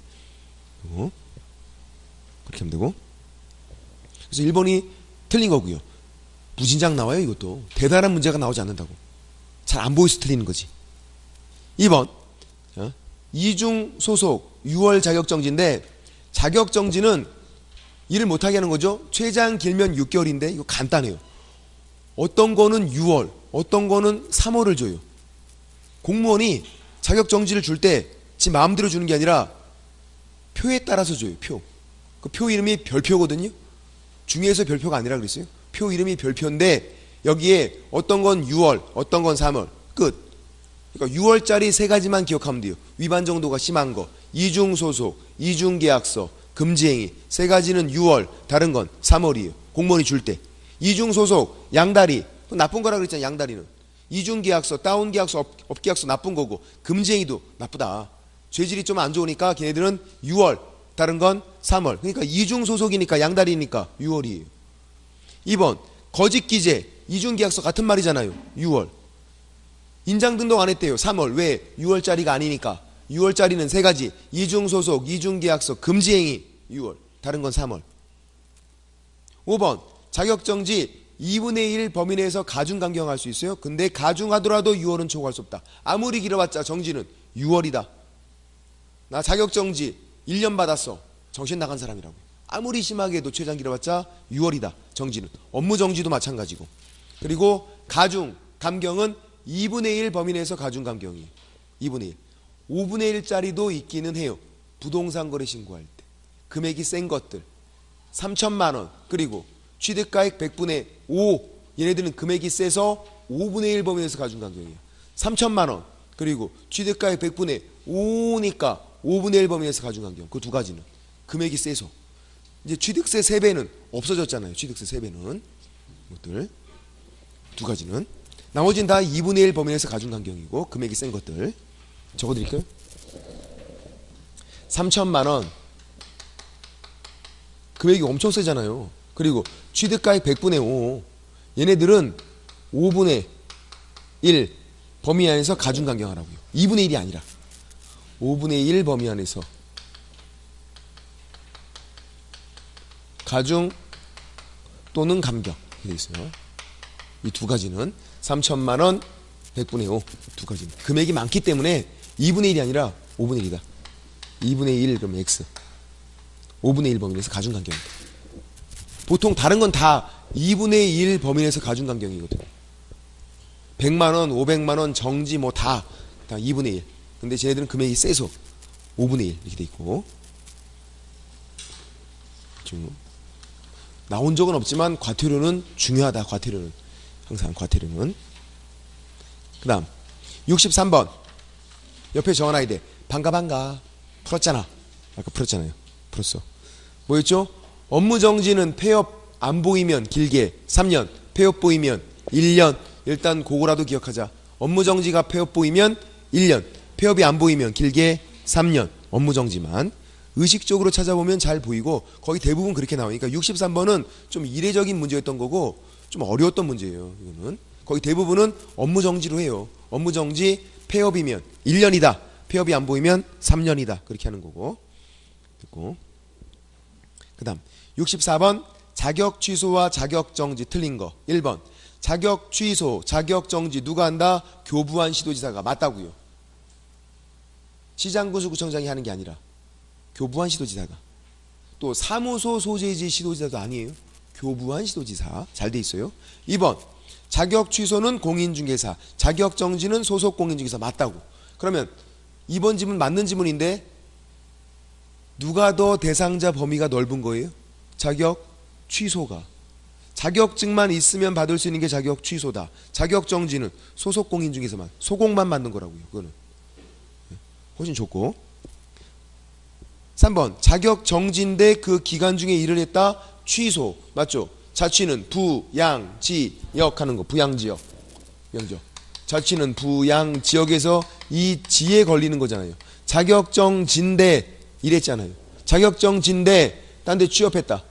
그렇게 하면 되고. 그래서 1번이 틀린 거고요. 무진장 나와요. 이것도. 대단한 문제가 나오지 않는다고. 잘 안 보여서 틀리는 거지. 2번 이중 소속 6월 자격정지인데 자격정지는 일을 못하게 하는 거죠. 최장 길면 6개월인데 이거 간단해요. 어떤 거는 6월, 어떤 거는 3월을 줘요. 공무원이 자격정지를 줄 때 지 마음대로 주는 게 아니라 표에 따라서 줘요. 표. 그 표 이름이 별표거든요. 중에서 별표가 아니라 그랬어요. 표 이름이 별표인데 여기에 어떤 건 6월, 어떤 건 3월. 끝. 그러니까 6월짜리 세 가지만 기억하면 돼요. 위반 정도가 심한 거, 이중소속, 이중계약서, 금지행위. 세 가지는 6월, 다른 건 3월이에요. 공무원이 줄 때. 이중소속, 양다리. 나쁜 거라 그랬잖아요. 양다리는. 이중계약서, 다운계약서, 업계약서 나쁜 거고 금지행위도 나쁘다. 죄질이 좀 안 좋으니까 걔네들은 6월, 다른 건 3월. 그러니까 이중소속이니까 양다리니까 6월이에요. 2번 거짓기재, 이중계약서 같은 말이잖아요. 6월. 인장등록 안 했대요. 3월. 왜? 6월짜리가 아니니까. 6월짜리는 세 가지. 이중소속, 이중계약서, 금지행위 6월. 다른 건 3월. 5번 자격정지 2분의 1 범위 내에서 가중강경할 수 있어요. 근데 가중하더라도 6월은 초과할 수 없다. 아무리 길어봤자 정지는 6월이다. 나 자격정지 1년 받았어. 정신 나간 사람이라고. 아무리 심하게 해도 최장 길어봤자 6월이다. 정지는. 업무정지도 마찬가지고. 그리고 가중, 감경은 2분의 1 범위 내에서 가중감경이에요. 2분의 1. 5분의 1짜리도 있기는 해요. 부동산 거래 신고할 때. 금액이 센 것들. 3천만 원. 그리고 취득가액 100분의 5. 얘네들은 금액이 세서 5분의 1 범위 내에서 가중감경이에요. 3천만 원. 그리고 취득가액 100분의 5니까 5분의 1 범위 내에서 가중감경. 그 두 가지는. 금액이 세서. 이제 취득세 3배는 없어졌잖아요. 취득세 3배는. 이것들. 두 가지는. 나머지는 다 2분의 1 범위 내에서 가중감경이고 금액이 센 것들 적어드릴까요? 3천만 원 금액이 엄청 세잖아요. 그리고 취득가액 100분의 5 얘네들은 5분의 1 범위 안에서 가중간경하라고요. 2분의 1이 아니라 5분의 1 범위 안에서 가중 또는 감경 이렇게 돼 있어요. 이 두 가지는 3천만 원, 100분의 5 두 가지는 금액이 많기 때문에 2분의 1이 아니라 5분의 1이다. 2분의 1 그럼 x 5분의 1 범위 내에서 가중간경이다. 보통 다른 건 다 2분의 1 범위 내에서 가중간경이거든요. 100만원, 500만원, 정지 뭐 다 2분의 1. 근데 쟤네들은 금액이 세서 5분의 1 이렇게 돼 있고, 지금 나온 적은 없지만 과태료는 중요하다. 과태료는 항상 과태료는. 그 다음 63번 옆에 적어놔야 돼. 반가 풀었잖아. 아까 풀었잖아요. 풀었어. 뭐였죠? 업무정지는 폐업 안 보이면 길게 3년, 폐업 보이면 1년. 일단 그거라도 기억하자. 업무정지가 폐업 보이면 1년, 폐업이 안 보이면 길게 3년. 업무정지만 의식적으로 찾아보면 잘 보이고 거의 대부분 그렇게 나오니까 63번은 좀 이례적인 문제였던 거고 좀 어려웠던 문제예요. 이거는 거의 대부분은 업무정지로 해요. 업무정지 폐업이면 1년이다. 폐업이 안 보이면 3년이다. 그렇게 하는 거고. 됐고. 그 다음 64번 자격 취소와 자격 정지 틀린 거. 1번 자격 취소, 자격 정지 누가 한다? 교부한 시도지사가. 맞다고요. 시장군수구청장이 하는 게 아니라 교부한 시도지사가. 또 사무소 소재지 시도지사도 아니에요. 교부한 시도지사. 잘 돼 있어요. 2번 자격 취소는 공인중개사, 자격 정지는 소속 공인중개사. 맞다고. 그러면 2번 지문 맞는 지문인데 누가 더 대상자 범위가 넓은 거예요? 자격 취소가. 자격증만 있으면 받을 수 있는 게 자격 취소다. 자격 정지는 소속 공인중개사만, 소공만 맞는 거라고요. 그거는 훨씬 좋고. 3번 자격 정지인데 그 기간 중에 일을 했다. 취소. 맞죠? 자취는 부양지역 하는 거. 부양지역. 자취는 부양지역에서 이 지에 걸리는 거잖아요. 자격정지인데 일했잖아요. 자격정지인데 딴 데 취업했다.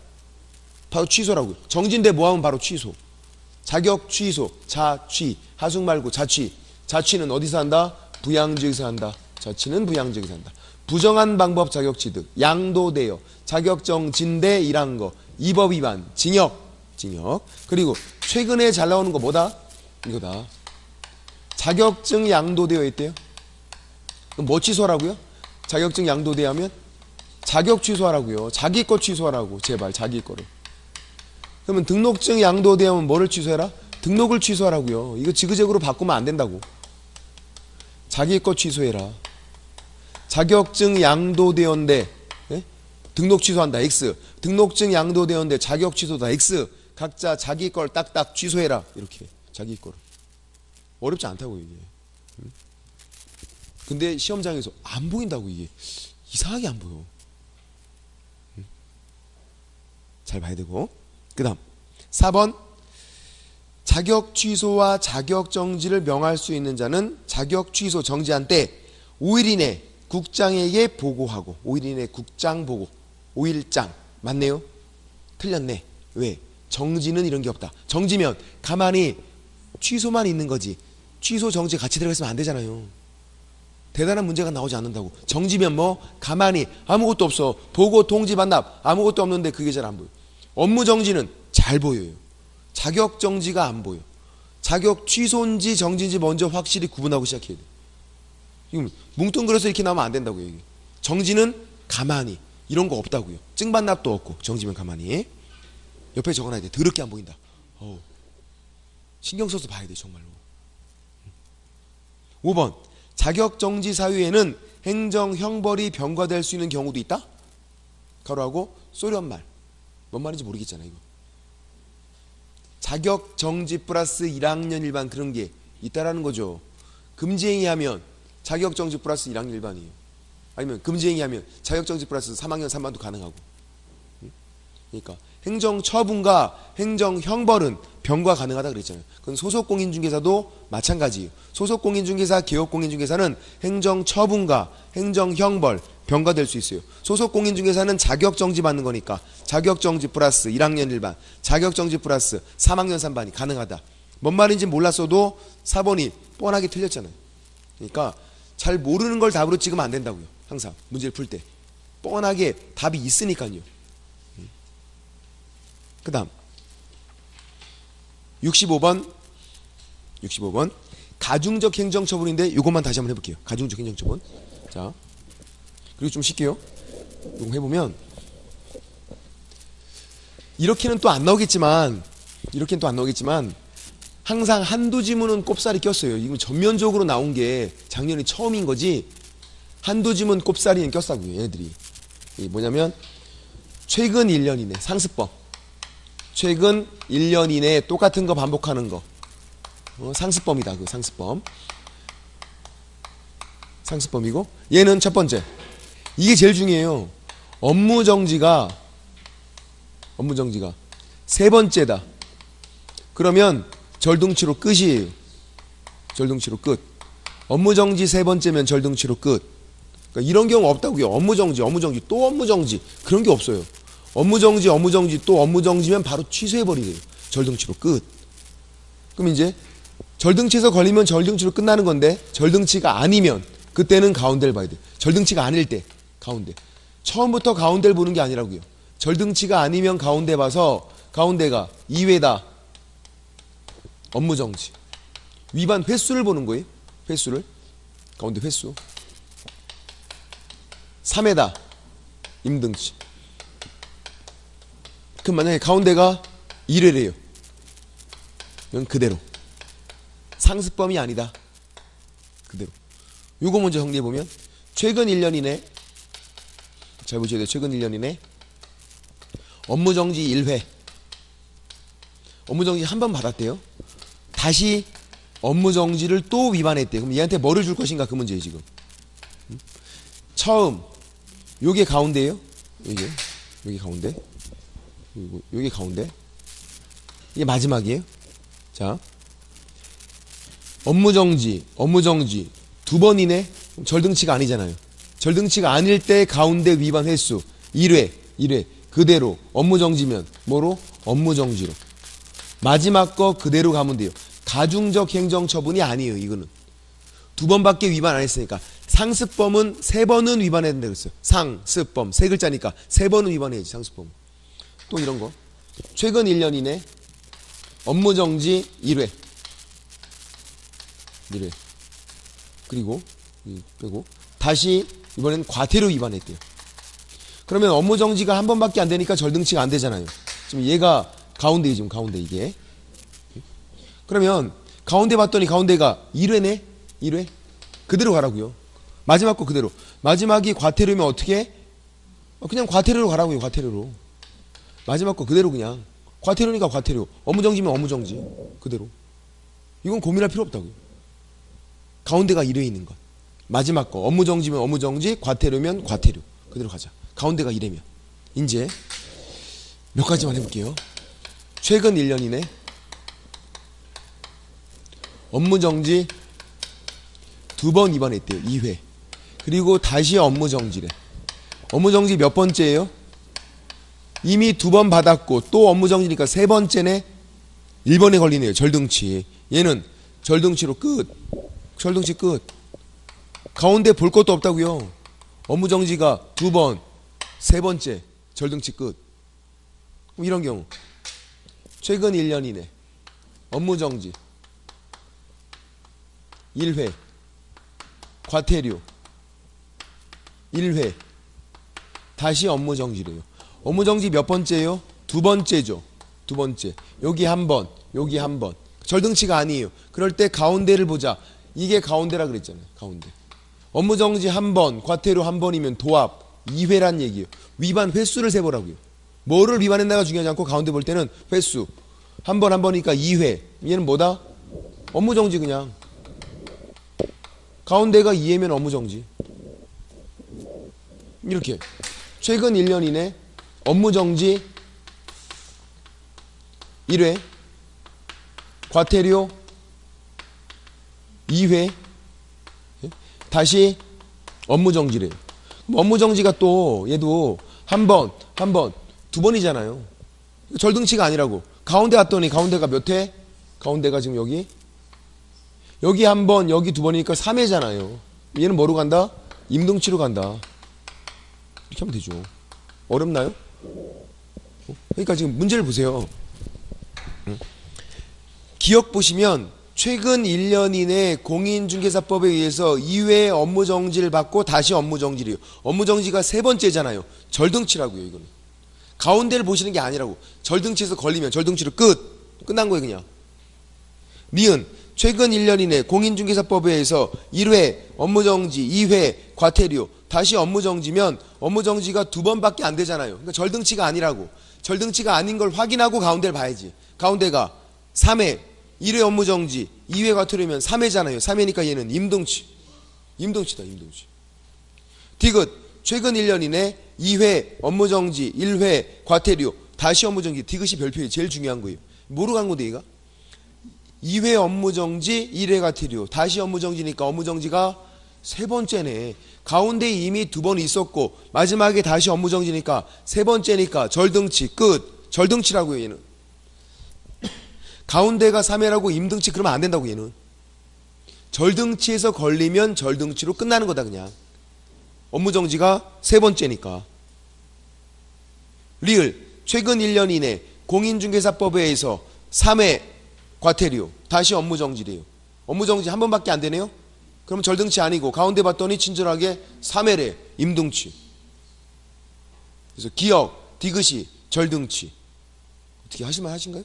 바로 취소라고요. 정지인데 뭐하면 바로 취소. 자격 취소. 자취. 하숙 말고 자취. 자취는 어디서 한다? 부양지역에서 한다. 자취는 부양지역에서 한다. 부정한 방법 자격 취득. 양도되어. 자격정지인데 일한 거. 이 법 위반. 징역. 그리고 최근에 잘 나오는 거 뭐다? 이거다. 자격증 양도되어 있대요. 그럼 뭐 취소하라고요? 자격증 양도되어 하면 자격 취소하라고요. 자기 거 취소하라고. 제발 자기 거를. 그러면 등록증 양도되어 하면 뭐를 취소해라? 등록을 취소하라고요. 이거 지그재그로 바꾸면 안 된다고. 자기 거 취소해라. 자격증 양도되었는데 등록 취소한다. X. 등록증 양도되었는데 자격 취소다. X. 각자 자기 걸 딱딱 취소해라. 이렇게 자기 거를. 어렵지 않다고 이게. 근데 시험장에서 안 보인다고 이게. 이상하게 안 보여. 잘 봐야 되고. 그 다음 4번 자격 취소와 자격 정지를 명할 수 있는 자는 자격 취소 정지한 때 5일 이내 국장에게 보고하고. 5일 이내 국장 보고. 5일장 맞네요? 틀렸네. 왜? 정지는 이런 게 없다. 정지면 가만히 취소만 있는 거지 취소 정지 같이 들어갔으면 안 되잖아요. 대단한 문제가 나오지 않는다고. 정지면 뭐 가만히 아무것도 없어. 보고 통지 반납 아무것도 없는데 그게 잘 안 보여. 업무 정지는 잘 보여요. 자격 정지가 안 보여. 자격 취소인지 정지인지 먼저 확실히 구분하고 시작해야 돼. 이거 뭉뚱그려서 이렇게 나오면 안 된다고요. 이게. 정지는 가만히 이런 거 없다고요. 증반납도 없고. 정지면 가만히. 옆에 적어놔야 돼. 더럽게 안 보인다. 신경 써서 봐야 돼 정말로. 5번 자격정지 사유에는 행정형벌이 병과될 수 있는 경우도 있다. 가로하고 소련말. 뭔 말인지 모르겠잖아 이거. 자격정지 플러스 1학년 일반 그런 게 있다라는 거죠. 금지행위 하면 자격정지 플러스 1학년 일반이에요. 아니면 금지행위 하면 자격정지 플러스 3학년 3반도 가능하고. 그러니까 행정처분과 행정형벌은 병과 가능하다 그랬잖아요. 그건 소속공인중개사도 마찬가지예요. 소속공인중개사, 개업공인중개사는 행정처분과 행정형벌 병과될 수 있어요. 소속공인중개사는 자격정지 받는 거니까 자격정지 플러스 1학년 일반, 자격정지 플러스 3학년 3반이 가능하다. 뭔 말인지 몰랐어도 4번이 뻔하게 틀렸잖아요. 그러니까 잘 모르는 걸 답으로 찍으면 안 된다고요. 항상 문제를 풀 때 뻔하게 답이 있으니까요. 그 다음 65번 가중적 행정처분인데 이것만 다시 한번 해볼게요. 가중적 행정처분. 자, 그리고 좀 쉴게요. 이거 해보면 이렇게는 또 안 나오겠지만 항상 한두 지문은 꼽살이 꼈어요. 이건 전면적으로 나온 게 작년이 처음인 거지 한두 지문 꼽살이는 꼈다고요. 얘네들이 뭐냐면 최근 1년 이내 상습범, 최근 1년 이내에 똑같은 거 반복하는 거 상습범이다. 그 상습범이고 얘는 첫 번째 이게 제일 중요해요. 업무정지가 세 번째다. 그러면 절등치로 끝이에요. 절등치로 끝. 업무정지 세 번째면 절등치로 끝. 그러니까 이런 경우 없다고요. 업무정지 또 업무정지 그런 게 없어요. 업무정지 또 업무정지면 바로 취소해버리래요. 절등치로 끝. 그럼 이제 절등치에서 걸리면 절등치로 끝나는 건데 절등치가 아니면 그때는 가운데를 봐야 돼요. 절등치가 아닐 때 가운데. 처음부터 가운데를 보는 게 아니라고요. 절등치가 아니면 가운데 봐서 가운데가 2회다. 업무정지. 위반 횟수를 보는 거예요. 횟수를. 가운데 횟수. 3회다. 임등치. 그럼 만약에 가운데가 1회래요. 이건 그대로. 상습범이 아니다. 그대로. 요거 먼저 정리해보면 최근 1년 이내 잘 보셔야 돼요. 최근 1년 이내 업무정지 1회 업무정지 한 번 받았대요. 다시 업무정지를 또 위반했대요. 그럼 얘한테 뭐를 줄 것인가 그 문제예요 지금. 처음 요게 가운데예요. 여기 가운데 그리고 여기 가운데 이게 마지막이에요. 자 업무정지 두 번이네. 절등치가 아니잖아요. 절등치가 아닐 때 가운데 위반 횟수 1회 그대로. 업무정지면 뭐로? 업무정지로. 마지막 거 그대로 가면 돼요. 가중적 행정처분이 아니에요. 이거는 두 번밖에 위반 안 했으니까. 상습범은 세 번은 위반해야 된다고 했어요. 상습범 세 글자니까 세 번은 위반해야지. 상습범. 또 이런 거 최근 1년 이내 업무정지 1회 그리고 빼고 다시 이번엔 과태료 위반했대요. 그러면 업무정지가 한 번밖에 안 되니까 절등치가 안 되잖아요. 지금 얘가 가운데에 지금 가운데 이게. 그러면 가운데 봤더니 가운데가 1회네. 1회 그대로 가라고요. 마지막 거 그대로. 마지막이 과태료면 어떻게? 그냥 과태료로 가라고요. 과태료로. 마지막 거 그대로 그냥. 과태료니까 과태료. 업무정지면 업무정지 그대로. 이건 고민할 필요 없다고요. 가운데가 1회 있는 것. 마지막 거 업무정지면 업무정지, 과태료면 과태료 그대로 가자. 가운데가 1회면. 이제 몇 가지만 해볼게요. 최근 1년 이내 업무정지 두 번 위반했대요. 2회. 그리고 다시 업무정지래. 업무정지 몇 번째예요? 이미 두 번 받았고 또 업무정지니까 세 번째네. 1번에 걸리네요. 절등치. 얘는 절등치로 끝. 절등치 끝. 가운데 볼 것도 없다고요. 업무정지가 두 번, 세 번째 절등치 끝. 이런 경우 최근 1년 이내 업무정지 1회 과태료 1회 다시 업무정지래요. 업무정지 몇 번째예요? 두 번째죠. 두 번째. 여기 한 번, 여기 한 번. 절등치가 아니에요. 그럴 때 가운데를 보자. 이게 가운데라 그랬잖아요. 가운데. 업무정지 한 번, 과태료 한 번이면 도합 2회란 얘기예요. 위반 횟수를 세보라고요. 뭐를 위반했나가 중요하지 않고 가운데 볼 때는 횟수. 한 번이니까 2회. 얘는 뭐다? 업무정지 그냥. 가운데가 2회면 업무정지. 이렇게. 최근 1년 이내 업무정지 1회 과태료 2회 다시 업무정지래요. 업무정지가 또 얘도 한 번, 두 번이잖아요. 절등치가 아니라고. 가운데 왔더니 가운데가 몇 회? 가운데가 지금 여기 한 번, 여기 두 번이니까 3회잖아요. 얘는 뭐로 간다? 임등치로 간다. 이렇게 하면 되죠. 어렵나요? 그러니까 지금 문제를 보세요. 기억 보시면 최근 1년 이내 공인중개사법에 의해서 2회 업무정지를 받고 다시 업무정지래요. 업무정지가 세 번째잖아요. 절등치라고요. 이거는 가운데를 보시는 게 아니라고. 절등치에서 걸리면 절등치로 끝난 거예요. 그냥. 니은 최근 1년 이내 공인중개사법에 의해서 1회 업무정지, 2회 과태료, 다시 업무정지면 업무정지가 두 번밖에 안 되잖아요. 그러니까 절등치가 아니라고. 절등치가 아닌 걸 확인하고 가운데를 봐야지. 가운데가 3회 1회 업무정지, 2회 과태료면 3회잖아요. 3회니까 얘는 임등치다. 디귿 최근 1년 이내 2회 업무정지, 1회 과태료, 다시 업무정지. 디귿이 별표예요. 제일 중요한 거예요. 뭐로 간 건데 얘가? 2회 업무정지, 1회 과태료, 다시 업무정지니까 업무정지가 세 번째네. 가운데 이미 두 번 있었고 마지막에 다시 업무정지니까 세 번째니까 절등치 끝. 절등치라고요. 얘는 가운데가 3회라고 임등치 그러면 안 된다고. 얘는 절등치에서 걸리면 절등치로 끝나는 거다. 그냥 업무정지가 세 번째니까. 리을 최근 1년 이내 공인중개사법에 의해서 3회 과태료 다시 업무정지래요. 업무정지 한 번밖에 안 되네요. 그럼 절등치 아니고 가운데 봤더니 친절하게 3회래. 임등치. 그래서 기억 디귿이 절등치. 어떻게 하실만 하신가요?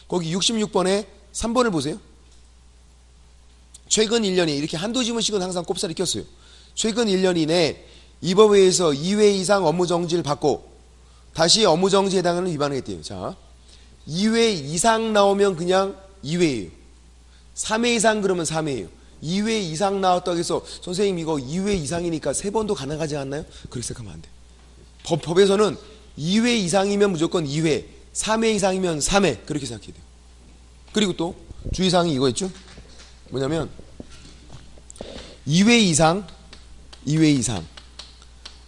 거기 66번에 3번을 보세요. 최근 1년에 이렇게 한두 지문씩은 항상 꼽사리 꼈어요. 최근 1년 이내 이 법에 의해서 2회 이상 업무정지를 받고 다시 업무정지에 해당하는 위반을 했대요. 자, 2회 이상 나오면 그냥 2회예요. 3회 이상 그러면 3회예요. 2회 이상 나왔다고 해서 선생님 이거 2회 이상이니까 3번도 가능하지 않나요? 그렇게 생각하면 안 돼요. 법에서는 2회 이상이면 무조건 2회, 3회 이상이면 3회 그렇게 생각해야 돼요. 그리고 또 주의사항이 이거였죠. 뭐냐면 2회 이상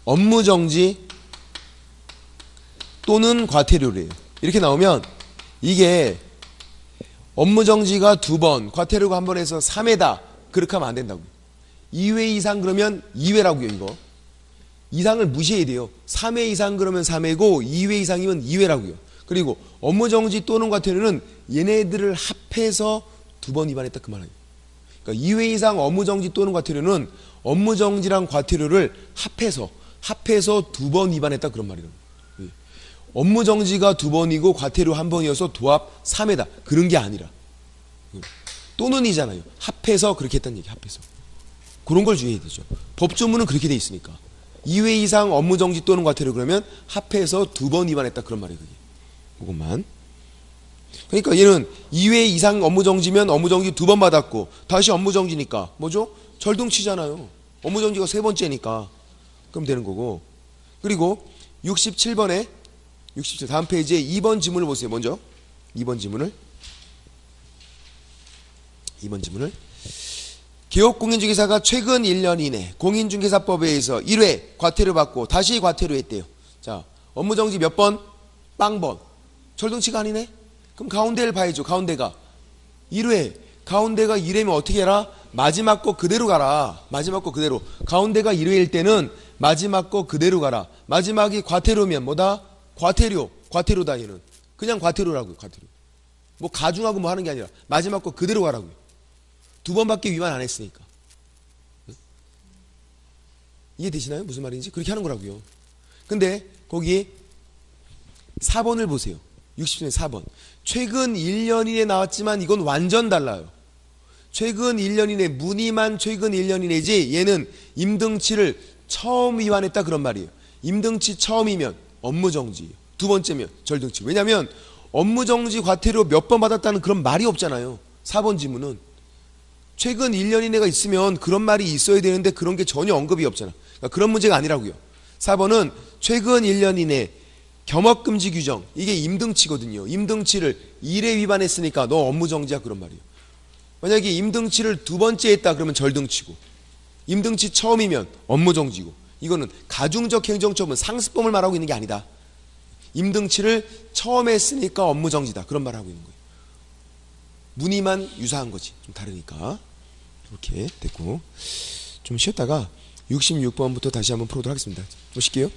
업무정지 또는 과태료래요. 이렇게 나오면 이게 업무정지가 두 번, 과태료가 한 번 해서 3회다. 그렇게 하면 안 된다고요. 2회 이상 그러면 2회라고요. 이거 이상을 무시해야 돼요. 3회 이상 그러면 3회고 2회 이상이면 2회라고요. 그리고 업무정지 또는 과태료는 얘네들을 합해서 두 번 위반했다 그 말이에요. 그러니까 2회 이상 업무정지 또는 과태료는 업무정지랑 과태료를 합해서 두 번 위반했다 그런 말이에요. 업무정지가 두 번이고 과태료 한 번이어서 도합 3회다 그런 게 아니라 또는이잖아요. 합해서 그렇게 했다는 얘기. 합해서 그런 걸 주의해야 되죠. 법조문은 그렇게 돼 있으니까 2회 이상 업무정지 또는 과태료 그러면 합해서 두 번 위반했다 그런 말이에요. 그게 그것만. 그러니까 얘는 2회 이상 업무정지면 업무정지 두 번 받았고 다시 업무정지니까 뭐죠? 절등치잖아요. 업무정지가 세 번째니까 그럼 되는 거고. 그리고 67번에 67 다음 페이지에 2번 지문을 보세요. 먼저 2번 지문을 기업공인중개사가 최근 1년 이내 공인중개사법에 의해서 1회 과태료 받고 다시 과태료 했대요. 자, 업무정지 몇 번? 빵번. 절등치가 아니네? 그럼 가운데를 봐야죠. 가운데가 1회. 가운데가 1회면 어떻게 해라? 마지막 거 그대로 가라. 마지막 거 그대로. 가운데가 1회일 때는 마지막 거 그대로 가라. 마지막이 과태료면 뭐다? 과태료다 얘는. 그냥 과태료라고요. 과태료. 뭐 가중하고 뭐 하는 게 아니라 마지막 거 그대로 가라고요. 두 번밖에 위반 안 했으니까. 이해되시나요? 무슨 말인지? 그렇게 하는 거라고요. 근데 거기 4번을 보세요. 60번에 4번. 최근 1년 이내 나왔지만 이건 완전 달라요. 최근 1년 이내 무늬만 최근 1년 이내지 얘는 임등치를 처음 위반했다 그런 말이에요. 임등치 처음이면 업무정지, 두 번째면 절등치. 왜냐하면 업무정지 과태료 몇 번 받았다는 그런 말이 없잖아요. 4번 지문은 최근 1년 이내가 있으면 그런 말이 있어야 되는데 그런 게 전혀 언급이 없잖아. 그러니까 그런 문제가 아니라고요. 4번은 최근 1년 이내 겸업금지 규정, 이게 임등치거든요. 임등치를 1회 위반했으니까 너 업무정지야 그런 말이에요. 만약에 임등치를 두 번째 했다 그러면 절등치고, 임등치 처음이면 업무정지고, 이거는 가중적 행정처분 상습범을 말하고 있는 게 아니다. 임등치를 처음 했으니까 업무정지다 그런 말을 하고 있는 거예요. 무늬만 유사한 거지. 좀 다르니까. 이렇게 됐고 좀 쉬었다가 66번부터 다시 한번 풀어보도록 하겠습니다. 보실게요.